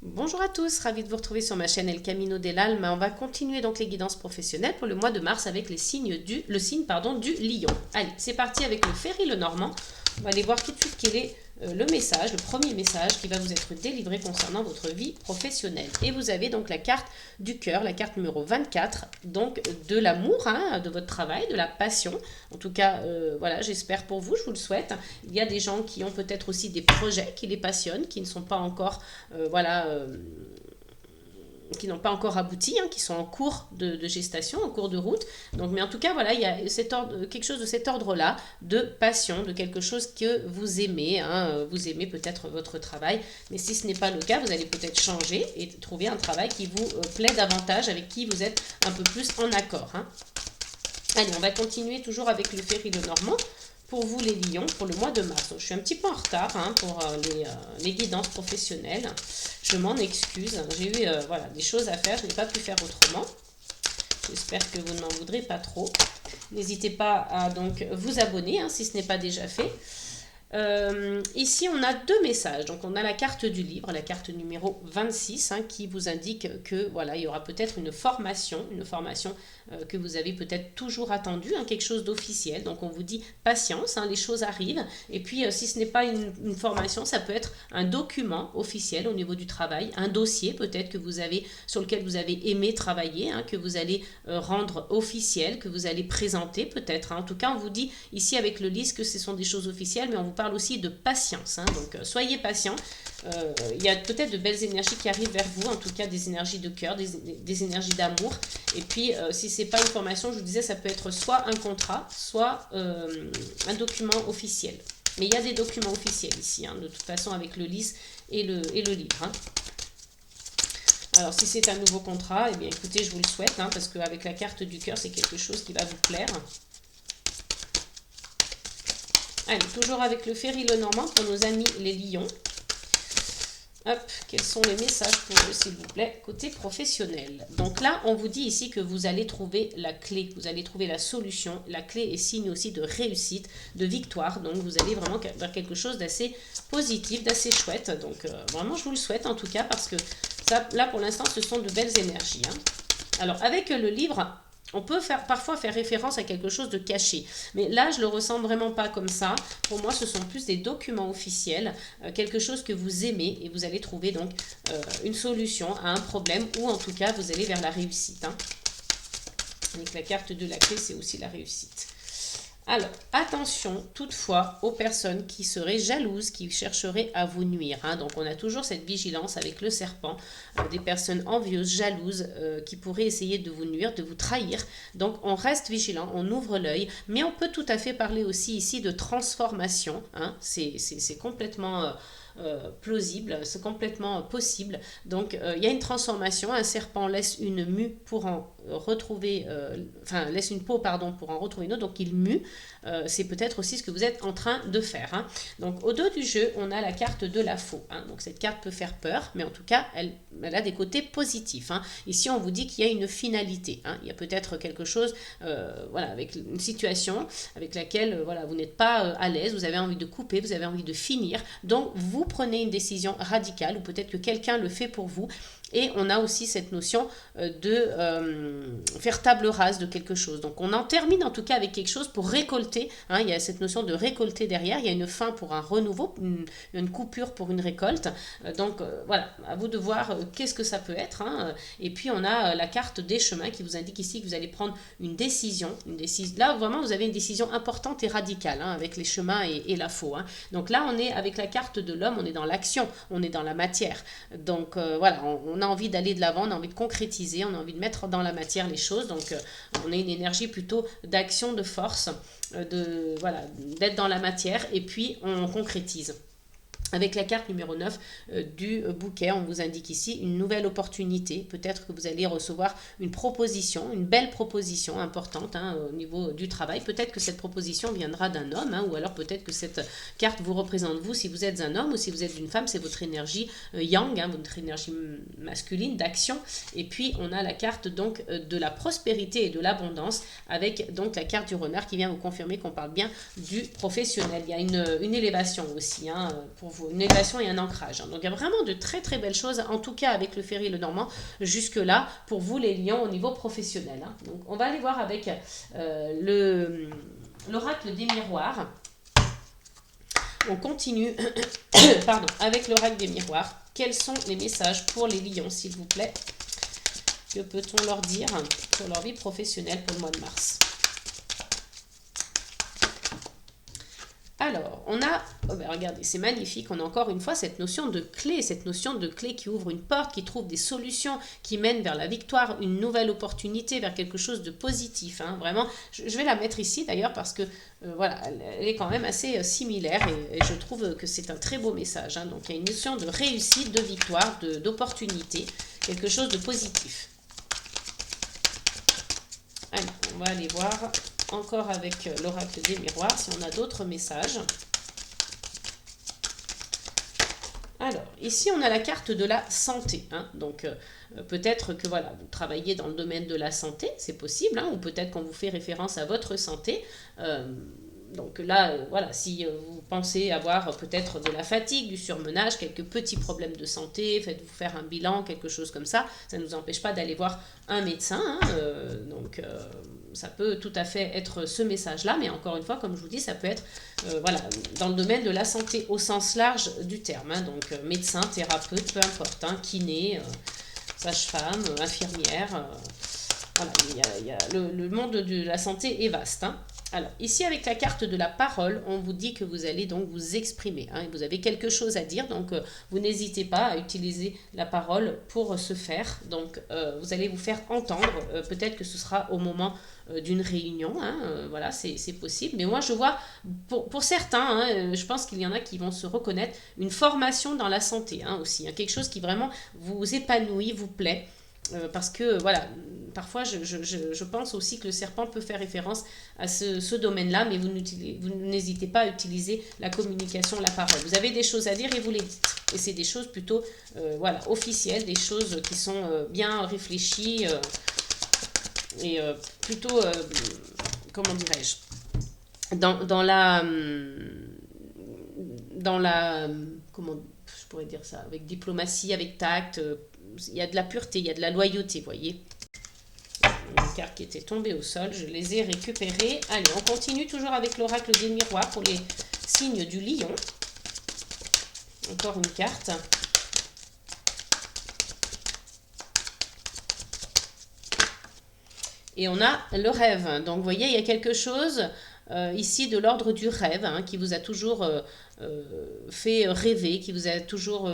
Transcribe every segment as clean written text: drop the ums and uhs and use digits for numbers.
Bonjour à tous, ravi de vous retrouver sur ma chaîne El Camino del Alma. On va continuer donc les guidances professionnelles pour le mois de mars avec le signe du lion. Allez, c'est parti avec le Ferry le Normand. On va aller voir tout de suite quel est le message, le premier message qui va vous être délivré concernant votre vie professionnelle. Et vous avez donc la carte du cœur, la carte numéro 24, donc de l'amour, de votre travail, de la passion. En tout cas, voilà, j'espère pour vous, je vous le souhaite. Il y a des gens qui ont peut-être aussi des projets qui les passionnent, qui ne sont pas encore, qui n'ont pas encore abouti, qui sont en cours de gestation, en cours de route. Donc, mais en tout cas, voilà, il y a quelque chose de cet ordre-là, de passion, de quelque chose que vous aimez. Vous aimez peut-être votre travail, mais si ce n'est pas le cas, vous allez peut-être changer et trouver un travail qui vous plaît davantage, avec qui vous êtes un peu plus en accord. Allez, on va continuer toujours avec le Ferry le Normand. Pour vous les lions, pour le mois de mars. Donc, je suis un petit peu en retard pour les guidances professionnelles. Je m'en excuse. J'ai eu des choses à faire. Je n'ai pas pu faire autrement. J'espère que vous ne m'en voudrez pas trop. N'hésitez pas à donc vous abonner si ce n'est pas déjà fait. Ici, on a deux messages. Donc, on a la carte du livre, la carte numéro 26, qui vous indique que voilà, il y aura peut-être une formation que vous avez peut-être toujours attendue, quelque chose d'officiel. Donc, on vous dit patience, les choses arrivent. Et puis, si ce n'est pas une formation, ça peut être un document officiel au niveau du travail, un dossier peut-être que vous avez sur lequel vous avez aimé travailler, que vous allez rendre officiel, que vous allez présenter peut-être. En tout cas, on vous dit ici avec le liste que ce sont des choses officielles, mais on vous parle aussi de patience. Donc, soyez patient. Il y a peut-être de belles énergies qui arrivent vers vous, en tout cas des énergies de cœur, des énergies d'amour. Et puis, si ce n'est pas une formation, je vous disais, ça peut être soit un contrat, soit un document officiel. Mais il y a des documents officiels ici, de toute façon, avec le lys et le livre. Alors, si c'est un nouveau contrat, eh bien, écoutez, je vous le souhaite, parce qu'avec la carte du cœur, c'est quelque chose qui va vous plaire. Allez, toujours avec le Ferry le Normand pour nos amis les lions. Hop, quels sont les messages pour eux, s'il vous plaît, côté professionnel. Donc là, on vous dit ici que vous allez trouver la clé, vous allez trouver la solution. La clé est signe aussi de réussite, de victoire. Donc, vous allez vraiment vers quelque chose d'assez positif, d'assez chouette. Donc, vraiment, je vous le souhaite en tout cas, parce que ça, là, pour l'instant, ce sont de belles énergies. Alors, avec le livre, on peut parfois faire référence à quelque chose de caché. Mais là, je ne le ressens vraiment pas comme ça. Pour moi, ce sont plus des documents officiels, quelque chose que vous aimez, et vous allez trouver donc une solution à un problème, ou en tout cas, vous allez vers la réussite. Avec la carte de la clé, c'est aussi la réussite. Alors, attention toutefois aux personnes qui seraient jalouses, qui chercheraient à vous nuire. Donc, on a toujours cette vigilance avec le serpent, des personnes envieuses, jalouses, qui pourraient essayer de vous nuire, de vous trahir. Donc, on reste vigilant, on ouvre l'œil, mais on peut tout à fait parler aussi ici de transformation. C'est complètement plausible, c'est complètement possible. Donc, il y a une transformation. Un serpent laisse une mue pour en retrouver, laisse une peau, pardon, pour en retrouver une autre. Donc, il mue. C'est peut-être aussi ce que vous êtes en train de faire. Donc, au dos du jeu, on a la carte de la faux. Donc, cette carte peut faire peur, mais en tout cas, elle a des côtés positifs. Ici, on vous dit qu'il y a une finalité. Il y a peut-être quelque chose, avec une situation avec laquelle vous n'êtes pas à l'aise, vous avez envie de couper, vous avez envie de finir. Donc, vous prenez une décision radicale, ou peut-être que quelqu'un le fait pour vous. Et on a aussi cette notion de faire table rase de quelque chose. Donc, on en termine en tout cas avec quelque chose pour récolter. Il y a cette notion de récolter derrière. Il y a une fin pour un renouveau, une coupure pour une récolte. Donc, voilà, à vous de voir qu'est-ce que ça peut être. Et puis, on a la carte des chemins qui vous indique ici que vous allez prendre une décision. Là, vraiment, vous avez une décision importante et radicale avec les chemins et la faux. Donc là, on est avec la carte de l'homme, on est dans l'action, on est dans la matière. Donc, voilà, on a envie d'aller de l'avant, on a envie de concrétiser, on a envie de mettre dans la matière les choses. Donc, on a une énergie plutôt d'action, de force, d'être dans la matière, et puis on concrétise. Avec la carte numéro 9 du bouquet, on vous indique ici une nouvelle opportunité. Peut-être que vous allez recevoir une proposition, une belle proposition importante au niveau du travail. Peut-être que cette proposition viendra d'un homme, ou alors peut-être que cette carte vous représente vous. Si vous êtes un homme ou si vous êtes une femme, c'est votre énergie yang, votre énergie masculine d'action. Et puis, on a la carte donc de la prospérité et de l'abondance, avec donc la carte du renard qui vient vous confirmer qu'on parle bien du professionnel. Il y a une élévation aussi pour vous vous, une élévation et un ancrage. Hein. Donc il y a vraiment de très très belles choses, en tout cas avec le Ferry Lenormand, jusque-là, pour vous les lions au niveau professionnel. Hein. Donc on va aller voir avec l'oracle des miroirs. On continue pardon, avec l'oracle des miroirs. Quels sont les messages pour les lions, s'il vous plaît? Que peut-on leur dire sur leur vie professionnelle pour le mois de mars? Alors, on a, oh ben regardez, c'est magnifique, on a encore une fois cette notion de clé qui ouvre une porte, qui trouve des solutions, qui mène vers la victoire, une nouvelle opportunité, vers quelque chose de positif. Hein, vraiment, je vais la mettre ici d'ailleurs parce que, voilà, elle est quand même assez similaire et je trouve que c'est un très beau message. Hein, donc, il y a une notion de réussite, de victoire, d'opportunité, quelque chose de positif. Allez, on va aller voir encore avec l'oracle des miroirs si on a d'autres messages. Alors, ici on a la carte de la santé. Hein, donc, peut-être que voilà, vous travaillez dans le domaine de la santé, c'est possible, hein, ou peut-être qu'on vous fait référence à votre santé. Donc là, voilà, si vous pensez avoir peut-être de la fatigue, du surmenage, quelques petits problèmes de santé, faites-vous faire un bilan, quelque chose comme ça ne nous empêche pas d'aller voir un médecin. Hein, donc, ça peut tout à fait être ce message-là, mais encore une fois, comme je vous dis, ça peut être voilà, dans le domaine de la santé au sens large du terme. Hein, donc, médecin, thérapeute, peu importe, hein, kiné, sage-femme, infirmière. Voilà, le monde de la santé est vaste. Hein. Alors, ici, avec la carte de la parole, on vous dit que vous allez donc vous exprimer. Hein, vous avez quelque chose à dire, donc vous n'hésitez pas à utiliser la parole pour ce faire. Donc, vous allez vous faire entendre. Peut-être que ce sera au moment d'une réunion. Hein, voilà, c'est possible. Mais moi, je vois, pour certains, hein, je pense qu'il y en a qui vont se reconnaître, une formation dans la santé hein, aussi. Hein, quelque chose qui vraiment vous épanouit, vous plaît. Parce que, voilà, parfois, je pense aussi que le serpent peut faire référence à ce domaine-là, mais vous n'hésitez pas à utiliser la communication, la parole. Vous avez des choses à dire et vous les dites. Et c'est des choses plutôt voilà, officielles, des choses qui sont bien réfléchies et plutôt, comment dirais-je, dans la comment je pourrais dire ça, avec diplomatie, avec tact, il y a de la pureté, il y a de la loyauté, vous voyez. Une carte qui était tombée au sol, je les ai récupérées. Allez, on continue toujours avec l'oracle des miroirs pour les signes du lion. Encore une carte. Et on a le rêve. Donc, vous voyez, il y a quelque chose ici de l'ordre du rêve hein, qui vous a toujours fait rêver, qui vous a toujours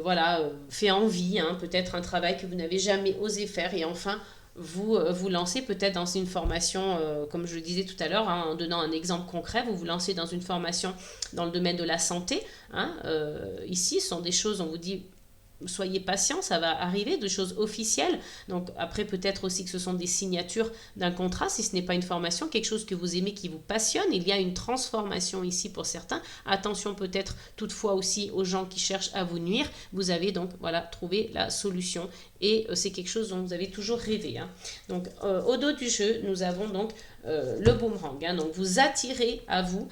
voilà, fait envie. Hein, peut-être un travail que vous n'avez jamais osé faire. Et enfin, vous vous lancez peut-être dans une formation, comme je le disais tout à l'heure, hein, en donnant un exemple concret, vous vous lancez dans une formation dans le domaine de la santé. Hein, ici, ce sont des choses, on vous dit, soyez patient, ça va arriver, de choses officielles. Donc après, peut-être aussi que ce sont des signatures d'un contrat, si ce n'est pas une formation, quelque chose que vous aimez, qui vous passionne. Il y a une transformation ici pour certains. Attention peut-être toutefois aussi aux gens qui cherchent à vous nuire. Vous avez donc voilà trouvé la solution et c'est quelque chose dont vous avez toujours rêvé. Hein. Donc au dos du jeu, nous avons donc le boomerang. Hein. Donc vous attirez à vous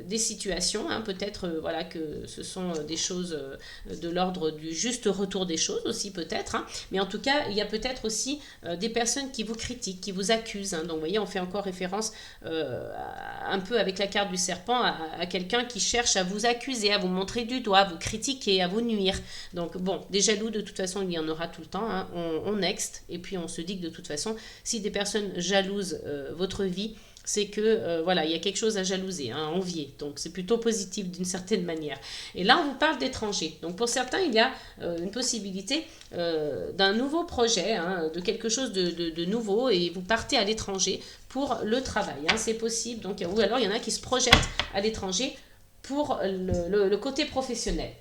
des situations, hein, peut-être voilà que ce sont des choses de l'ordre du juste retour des choses aussi peut-être, hein. Mais en tout cas il y a peut-être aussi des personnes qui vous critiquent, qui vous accusent. Hein. Donc vous voyez, on fait encore référence un peu avec la carte du serpent à quelqu'un qui cherche à vous accuser, à vous montrer du doigt, à vous critiquer, à vous nuire. Donc bon, des jaloux de toute façon il y en aura tout le temps. Hein. On next et puis on se dit que de toute façon si des personnes jalousent votre vie, c'est que voilà, il y a quelque chose à jalouser, hein, à envier. Donc c'est plutôt positif d'une certaine manière. Et là, on vous parle d'étrangers. Donc pour certains, il y a une possibilité d'un nouveau projet, hein, de quelque chose de nouveau, et vous partez à l'étranger pour le travail. Hein, c'est possible. Donc, ou alors, il y en a qui se projettent à l'étranger pour le côté professionnel.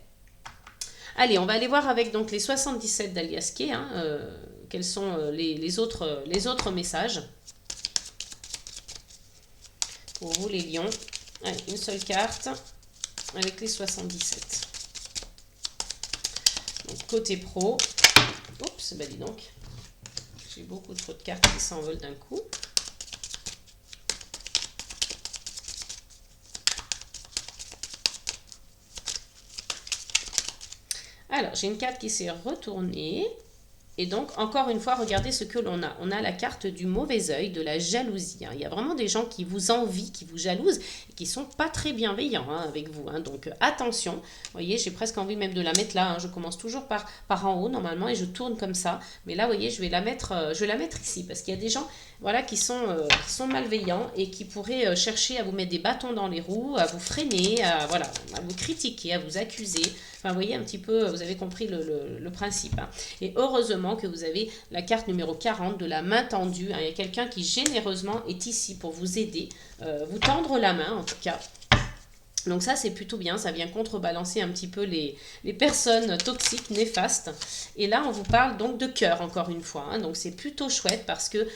Allez, on va aller voir avec donc les 77 d'Alias Kay, hein, quels sont les autres messages. Pour vous les lions, allez, une seule carte avec les 77. Donc côté pro, oups, bah dis donc, j'ai beaucoup trop de cartes qui s'envolent d'un coup. Alors, j'ai une carte qui s'est retournée. Et donc, encore une fois, regardez ce que l'on a. On a la carte du mauvais œil, de la jalousie. Il y a vraiment des gens qui vous envient, qui vous jalousent, et qui ne sont pas très bienveillants avec vous. Donc, attention. Vous voyez, j'ai presque envie même de la mettre là. Je commence toujours par en haut, normalement, et je tourne comme ça. Mais là, vous voyez, je vais la mettre ici, parce qu'il y a des gens voilà, qui sont malveillants et qui pourraient chercher à vous mettre des bâtons dans les roues, à vous freiner, voilà, à vous critiquer, à vous accuser. Enfin, vous voyez un petit peu, vous avez compris le principe. Et heureusement que vous avez la carte numéro 40 de la main tendue. Il y a quelqu'un qui généreusement est ici pour vous aider, vous tendre la main en tout cas. Donc ça, c'est plutôt bien, ça vient contrebalancer un petit peu les personnes toxiques, néfastes. Et là, on vous parle donc de cœur, encore une fois. Donc c'est plutôt chouette parce que,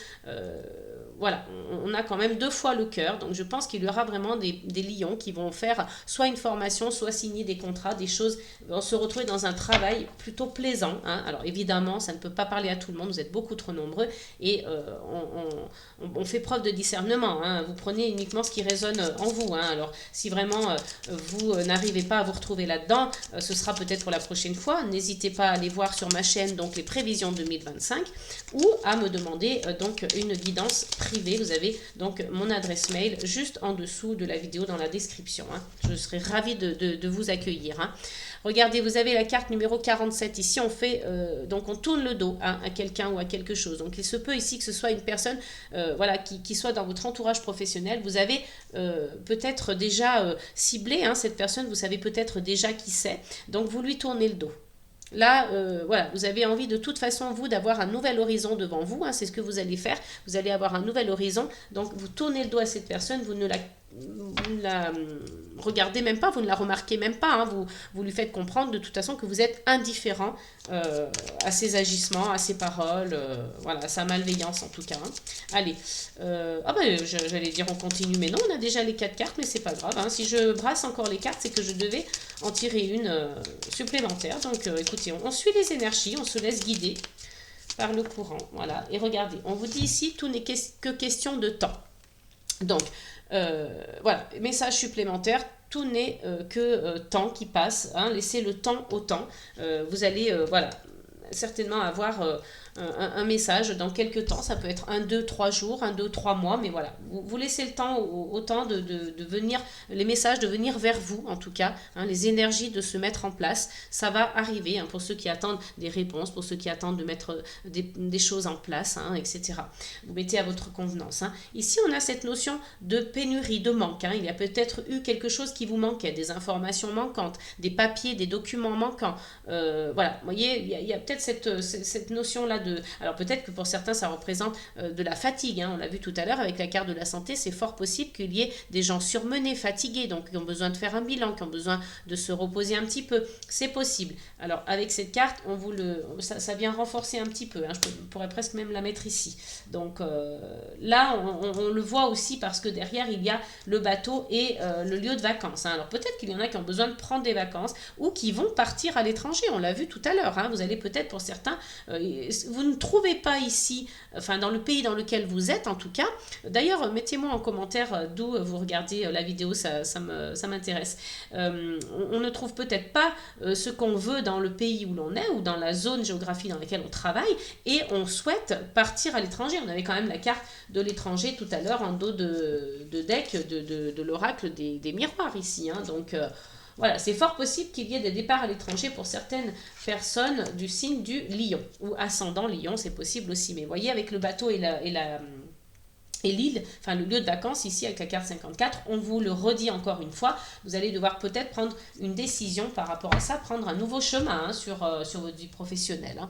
voilà, on a quand même 2 fois le cœur. Donc je pense qu'il y aura vraiment des lions qui vont faire soit une formation, soit signer des contrats, des choses, vont se retrouver dans un travail plutôt plaisant. Alors évidemment, ça ne peut pas parler à tout le monde, vous êtes beaucoup trop nombreux. Et on fait preuve de discernement. Vous prenez uniquement ce qui résonne en vous. Alors si vraiment vous n'arrivez pas à vous retrouver là-dedans, ce sera peut-être pour la prochaine fois. N'hésitez pas à aller voir sur ma chaîne donc les prévisions 2025 ou à me demander donc une guidance privée. Vous avez donc mon adresse mail juste en dessous de la vidéo dans la description. Je serai ravie de vous accueillir. Regardez, vous avez la carte numéro 47. Ici, on fait, donc on tourne le dos à quelqu'un ou à quelque chose. Donc, il se peut ici que ce soit une personne voilà, qui soit dans votre entourage professionnel. Vous avez peut-être déjà ciblé cette personne, vous savez peut-être déjà qui c'est. Donc, vous lui tournez le dos. Là, voilà, vous avez envie de toute façon, vous, d'avoir un nouvel horizon devant vous. C'est ce que vous allez faire. Vous allez avoir un nouvel horizon. Donc, vous tournez le dos à cette personne, vous ne la regardez même pas, vous ne la remarquez même pas. Vous lui faites comprendre de toute façon que vous êtes indifférent à ses agissements, à ses paroles, voilà, à sa malveillance en tout cas. Allez, j'allais dire on continue, mais non, on a déjà les 4 cartes, mais c'est pas grave. Si je brasse encore les cartes, c'est que je devais en tirer une supplémentaire. Donc écoutez, on suit les énergies, on se laisse guider par le courant. Voilà, et regardez, on vous dit ici, tout n'est que question de temps. Donc, voilà, message supplémentaire, tout n'est que temps qui passe, laissez le temps au temps. Vous allez, voilà, certainement avoir un message dans quelques temps, ça peut être 1, 2, 3 jours, 1, 2, 3 mois, mais voilà, vous laissez le temps au temps de venir, les messages de venir vers vous en tout cas, les énergies de se mettre en place, ça va arriver pour ceux qui attendent des réponses, pour ceux qui attendent de mettre des choses en place, etc. Vous mettez à votre convenance. Ici, on a cette notion de pénurie, de manque. Il y a peut-être eu quelque chose qui vous manquait, des informations manquantes, des papiers, des documents manquants. Voilà, vous voyez, il y a peut-être cette notion-là alors peut-être que pour certains ça représente de la fatigue, on l'a vu tout à l'heure avec la carte de la santé, c'est fort possible qu'il y ait des gens surmenés, fatigués, donc qui ont besoin de faire un bilan, qui ont besoin de se reposer un petit peu, c'est possible. Alors avec cette carte, ça vient renforcer un petit peu, je pourrais presque même la mettre ici. Donc là on le voit aussi parce que derrière il y a le bateau et le lieu de vacances. Alors peut-être qu'il y en a qui ont besoin de prendre des vacances ou qui vont partir à l'étranger, on l'a vu tout à l'heure, vous allez peut-être pour certains vous ne trouvez pas ici, enfin dans le pays dans lequel vous êtes en tout cas. D'ailleurs, mettez-moi en commentaire d'où vous regardez la vidéo, ça m'intéresse. On ne trouve peut-être pas ce qu'on veut dans le pays où l'on est ou dans la zone géographique dans laquelle on travaille et on souhaite partir à l'étranger. On avait quand même la carte de l'étranger tout à l'heure en dos de deck de l'oracle des miroirs ici. Donc voilà, c'est fort possible qu'il y ait des départs à l'étranger pour certaines personnes du signe du lion ou ascendant lion, c'est possible aussi. Mais vous voyez, avec le bateau et l'île, enfin le lieu de vacances ici avec la carte 54, on vous le redit encore une fois, vous allez devoir peut-être prendre une décision par rapport à ça, prendre un nouveau chemin sur votre vie professionnelle.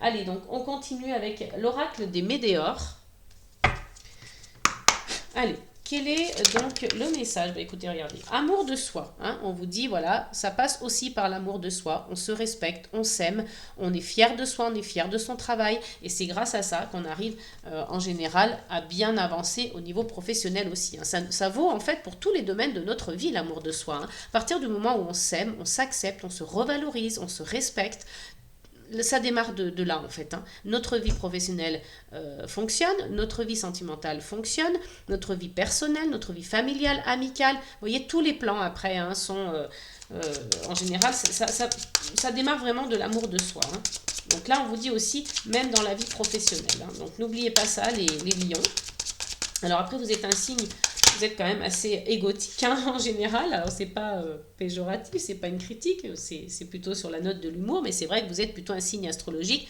Allez, donc on continue avec l'oracle des météores. Allez. Quel est donc le message? Écoutez, regardez. Amour de soi. On vous dit, voilà, ça passe aussi par l'amour de soi. On se respecte, on s'aime, on est fier de soi, on est fier de son travail. Et c'est grâce à ça qu'on arrive en général à bien avancer au niveau professionnel aussi. Ça vaut en fait pour tous les domaines de notre vie, l'amour de soi. À partir du moment où on s'aime, on s'accepte, on se revalorise, on se respecte. Ça démarre de là en fait. Notre vie professionnelle fonctionne, notre vie sentimentale fonctionne, notre vie personnelle, notre vie familiale, amicale. Vous voyez, tous les plans après sont En général, ça démarre vraiment de l'amour de soi. Hein. Donc là, on vous dit aussi, même dans la vie professionnelle. Hein. Donc n'oubliez pas ça, les lions. Alors après, vous êtes un signe, vous êtes quand même assez égotique hein, en général. Alors c'est pas péjoratif, c'est pas une critique, c'est plutôt sur la note de l'humour, mais c'est vrai que vous êtes plutôt un signe astrologique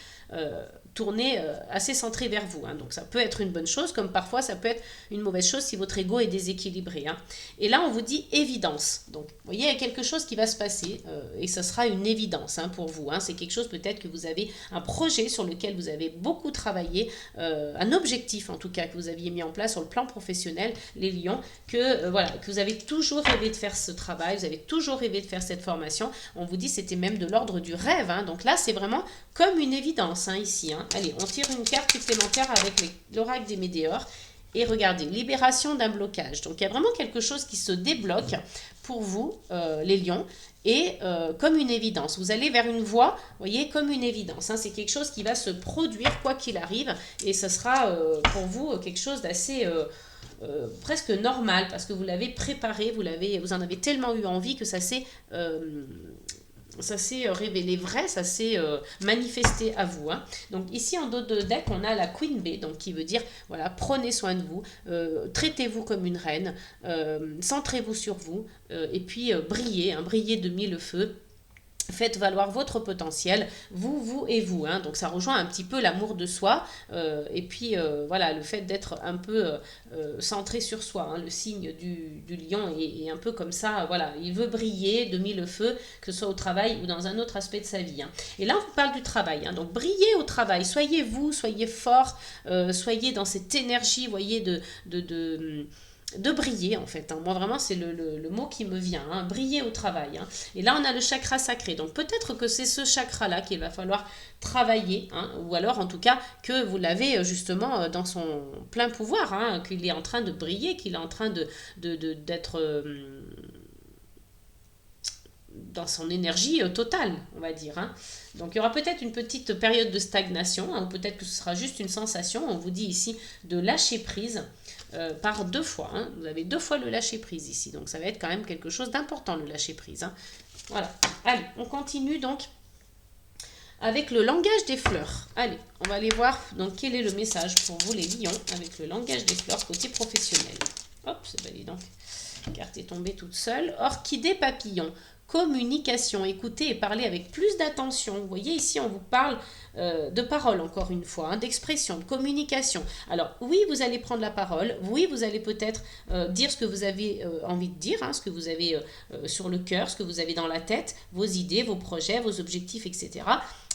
tourné assez centré vers vous. Hein. Donc ça peut être une bonne chose, comme parfois ça peut être une mauvaise chose si votre ego est déséquilibré. Hein. Et là, on vous dit évidence. Donc vous voyez, il y a quelque chose qui va se passer et ça sera une évidence hein, pour vous. Hein. C'est quelque chose peut-être que vous avez un projet sur lequel vous avez beaucoup travaillé, un objectif en tout cas que vous aviez mis en place sur le plan professionnel, les lions, voilà, que vous avez toujours rêvé de faire ce travail, vous avez toujours rêvé de faire cette formation. On vous dit c'était même de l'ordre du rêve. Hein. Donc là, c'est vraiment comme une évidence hein, ici. Hein. Allez, on tire une carte supplémentaire avec l'oracle des Météores. Et regardez, libération d'un blocage. Donc il y a vraiment quelque chose qui se débloque pour vous, les lions. Et comme une évidence, vous allez vers une voie, vous voyez, comme une évidence. Hein. C'est quelque chose qui va se produire quoi qu'il arrive. Et ce sera pour vous quelque chose d'assez... presque normal parce que vous l'avez préparé, vous en avez tellement eu envie que ça s'est révélé vrai, ça s'est manifesté à vous. Hein. Donc ici en dos de deck, on a la Queen Bee, donc qui veut dire, voilà, prenez soin de vous, traitez-vous comme une reine, centrez-vous sur vous, et puis brillez, hein, brillez de mille feux. Faites valoir votre potentiel, vous et vous. Hein. Donc ça rejoint un petit peu l'amour de soi et puis voilà, le fait d'être un peu centré sur soi. Hein. Le signe du lion est un peu comme ça. Voilà, il veut briller de mille feux, que ce soit au travail ou dans un autre aspect de sa vie. Hein. Et là, on vous parle du travail. Hein. Donc brillez au travail, soyez vous, soyez fort, soyez dans cette énergie, voyez, de briller en fait. Hein. Moi vraiment c'est le mot qui me vient, hein. Briller au travail. Hein. Et là on a le chakra sacré. Donc peut-être que c'est ce chakra là qu'il va falloir travailler, hein, ou alors en tout cas que vous l'avez justement dans son plein pouvoir, hein, qu'il est en train de briller, qu'il est en train d'être dans son énergie totale, on va dire. Hein. Donc il y aura peut-être une petite période de stagnation, hein, ou peut-être que ce sera juste une sensation. On vous dit ici de lâcher prise par 2 fois. Hein. Vous avez 2 fois le lâcher prise ici. Donc ça va être quand même quelque chose d'important, le lâcher prise. Hein. Voilà. Allez, on continue donc avec le langage des fleurs. Allez, on va aller voir donc quel est le message pour vous les lions avec le langage des fleurs côté professionnel. Hop, c'est valide donc. La carte est tombée toute seule. Orchidée papillon. Communication, écoutez et parlez avec plus d'attention. Vous voyez ici, on vous parle de parole encore une fois, hein, d'expression, de communication. Alors oui, vous allez prendre la parole, oui, vous allez peut-être dire ce que vous avez envie de dire, hein, ce que vous avez sur le cœur, ce que vous avez dans la tête, vos idées, vos projets, vos objectifs, etc.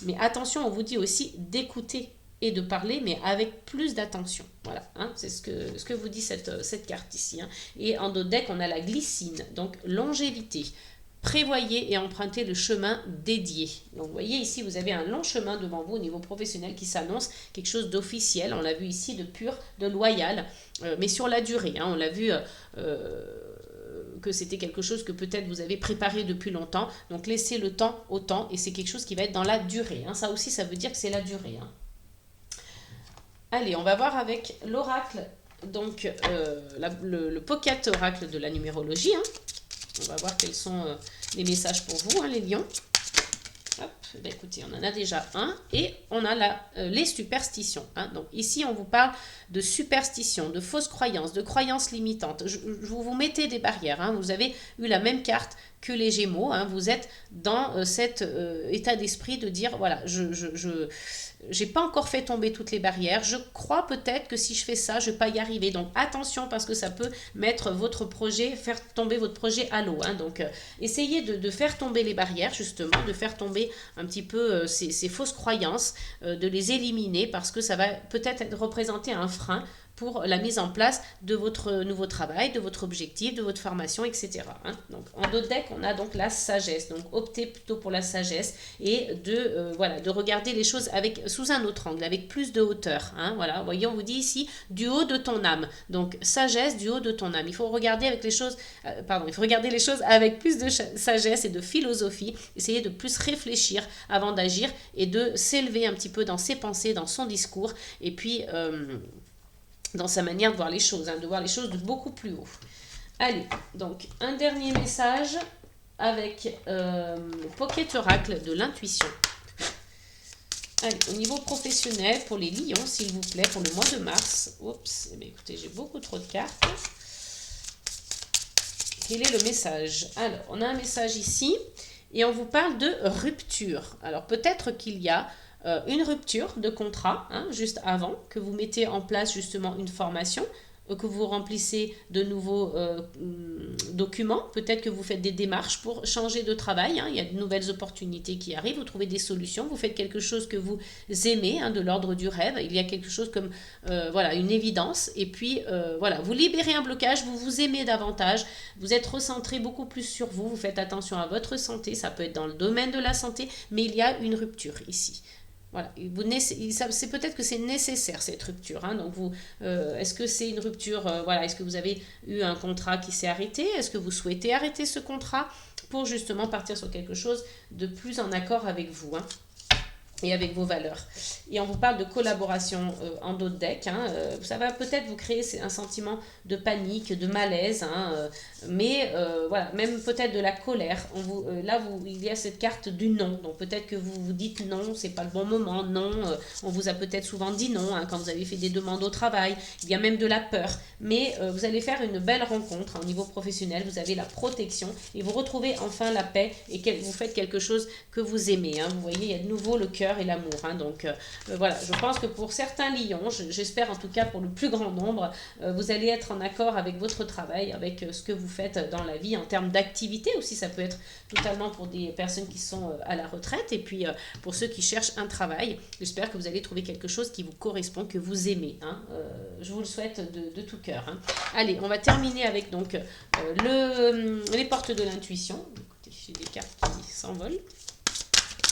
Mais attention, on vous dit aussi d'écouter et de parler, mais avec plus d'attention. Voilà, hein, c'est ce que vous dit cette carte ici. Hein. Et en dos de deck, on a la glycine, donc longévité. Prévoyez et empruntez le chemin dédié. Donc vous voyez ici, vous avez un long chemin devant vous au niveau professionnel qui s'annonce, quelque chose d'officiel. On l'a vu ici, de pur, de loyal, mais sur la durée. Hein, on l'a vu que c'était quelque chose que peut-être vous avez préparé depuis longtemps. Donc laissez le temps au temps et c'est quelque chose qui va être dans la durée. Hein. Ça aussi, ça veut dire que c'est la durée. Hein. Allez, on va voir avec l'oracle, donc le pocket oracle de la numérologie. Hein. On va voir quels sont les messages pour vous, hein, les lions. Hop, ben écoutez, on en a déjà un. Et on a les superstitions. Hein. Donc ici, on vous parle de superstitions, de fausses croyances, de croyances limitantes. Vous mettez des barrières. Hein. Vous avez eu la même carte que les Gémeaux. Hein. Vous êtes dans cet état d'esprit de dire, voilà, j'ai pas encore fait tomber toutes les barrières. Je crois peut-être que si je fais ça, je vais pas y arriver. Donc attention parce que ça peut mettre votre projet, faire tomber votre projet à l'eau. Hein. Donc essayez de faire tomber les barrières justement, de faire tomber un petit peu ces fausses croyances, de les éliminer parce que ça va peut-être représenter un frein pour la mise en place de votre nouveau travail, de votre objectif, de votre formation, etc. Hein. Donc, en dos de deck, on a donc la sagesse. Donc, optez plutôt pour la sagesse et de regarder les choses sous un autre angle, avec plus de hauteur. Hein. Voilà, voyez, on vous dit ici, du haut de ton âme. Donc, sagesse du haut de ton âme. Il faut regarder avec les choses, avec plus de sagesse et de philosophie. Essayez de plus réfléchir avant d'agir et de s'élever un petit peu dans ses pensées, dans son discours. Et puis... dans sa manière de voir les choses, hein, de voir les choses de beaucoup plus haut. Allez, donc un dernier message avec Pocket Oracle de l'intuition. Allez, au niveau professionnel, pour les lions, s'il vous plaît, pour le mois de mars. Oups, eh bien, écoutez, j'ai beaucoup trop de cartes. Quel est le message? Alors, on a un message ici et on vous parle de rupture. Alors, peut-être qu'il y a une rupture de contrat, hein, juste avant, que vous mettez en place justement une formation, que vous remplissez de nouveaux documents, peut-être que vous faites des démarches pour changer de travail, hein, il y a de nouvelles opportunités qui arrivent, vous trouvez des solutions, vous faites quelque chose que vous aimez, hein, de l'ordre du rêve, il y a quelque chose comme voilà, une évidence, et puis voilà, vous libérez un blocage, vous vous aimez davantage, vous êtes recentré beaucoup plus sur vous, vous faites attention à votre santé, ça peut être dans le domaine de la santé, mais il y a une rupture ici. Voilà, c'est peut-être que c'est nécessaire cette rupture. Hein, donc est-ce que c'est une rupture, voilà, est-ce que vous avez eu un contrat qui s'est arrêté? Est-ce que vous souhaitez arrêter ce contrat pour justement partir sur quelque chose de plus en accord avec vous, hein, et avec vos valeurs. Et on vous parle de collaboration en dos de deck. Hein, ça va peut-être vous créer un sentiment de panique, de malaise, hein, mais voilà, même peut-être de la colère. Il y a cette carte du non. Donc peut-être que vous vous dites non, c'est pas le bon moment, non. On vous a peut-être souvent dit non, hein, quand vous avez fait des demandes au travail. Il y a même de la peur. Mais vous allez faire une belle rencontre, hein, au niveau professionnel. Vous avez la protection et vous retrouvez enfin la paix et vous faites quelque chose que vous aimez. Hein. Vous voyez, il y a de nouveau le cœur et l'amour. Hein. Donc voilà, je pense que pour certains lions, j'espère en tout cas pour le plus grand nombre, vous allez être en accord avec votre travail, avec ce que vous faites dans la vie en termes d'activité aussi. Ça peut être totalement pour des personnes qui sont à la retraite et puis pour ceux qui cherchent un travail. J'espère que vous allez trouver quelque chose qui vous correspond, que vous aimez. Hein. Je vous le souhaite de tout cœur. Hein. Allez, on va terminer avec donc les portes de l'intuition. Écoutez, j'ai des cartes qui s'envolent.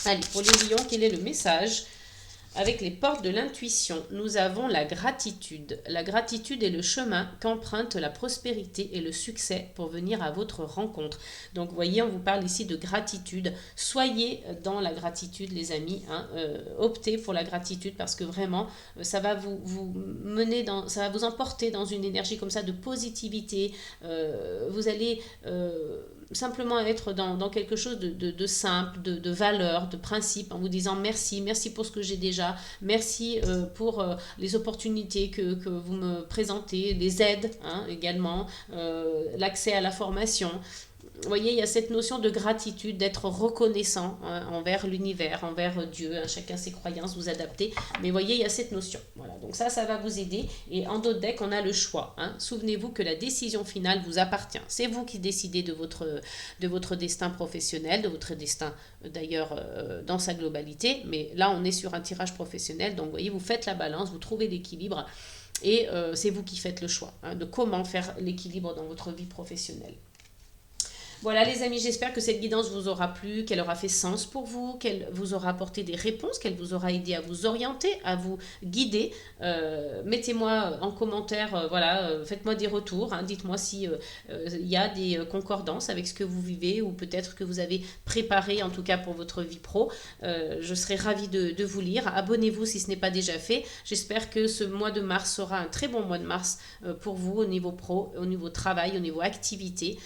Allez, pour les lions, quel est le message? Avec les portes de l'intuition, nous avons la gratitude. La gratitude est le chemin qu'emprunte la prospérité et le succès pour venir à votre rencontre. Donc, vous voyez, on vous parle ici de gratitude. Soyez dans la gratitude, les amis. Hein. Optez pour la gratitude parce que vraiment, ça va vous mener ça va vous emporter dans une énergie comme ça de positivité. Vous allez simplement être dans quelque chose de simple, de valeur, de principe, en vous disant merci pour ce que j'ai déjà, merci pour les opportunités que vous me présentez, les aides, hein, également, l'accès à la formation. Vous voyez, il y a cette notion de gratitude, d'être reconnaissant, hein, envers l'univers, envers Dieu, hein, chacun ses croyances, vous adaptez. Mais vous voyez, il y a cette notion. Voilà, donc ça va vous aider. Et en dos de deck, on a le choix. Hein. Souvenez-vous que la décision finale vous appartient. C'est vous qui décidez de votre destin professionnel, de votre destin d'ailleurs dans sa globalité. Mais là, on est sur un tirage professionnel. Donc, vous voyez, vous faites la balance, vous trouvez l'équilibre. Et c'est vous qui faites le choix, hein, de comment faire l'équilibre dans votre vie professionnelle. Voilà les amis, j'espère que cette guidance vous aura plu, qu'elle aura fait sens pour vous, qu'elle vous aura apporté des réponses, qu'elle vous aura aidé à vous orienter, à vous guider. Mettez-moi en commentaire, voilà, faites-moi des retours, hein, dites-moi si il y a des concordances avec ce que vous vivez ou peut-être que vous avez préparé en tout cas pour votre vie pro. Je serai ravie de vous lire. Abonnez-vous si ce n'est pas déjà fait. J'espère que ce mois de mars sera un très bon mois de mars pour vous au niveau pro, au niveau travail, au niveau activité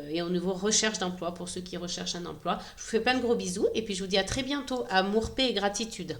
et au niveau recherche d'emploi pour ceux qui recherchent un emploi. Je vous fais plein de gros bisous et puis je vous dis à très bientôt. Amour, paix et gratitude.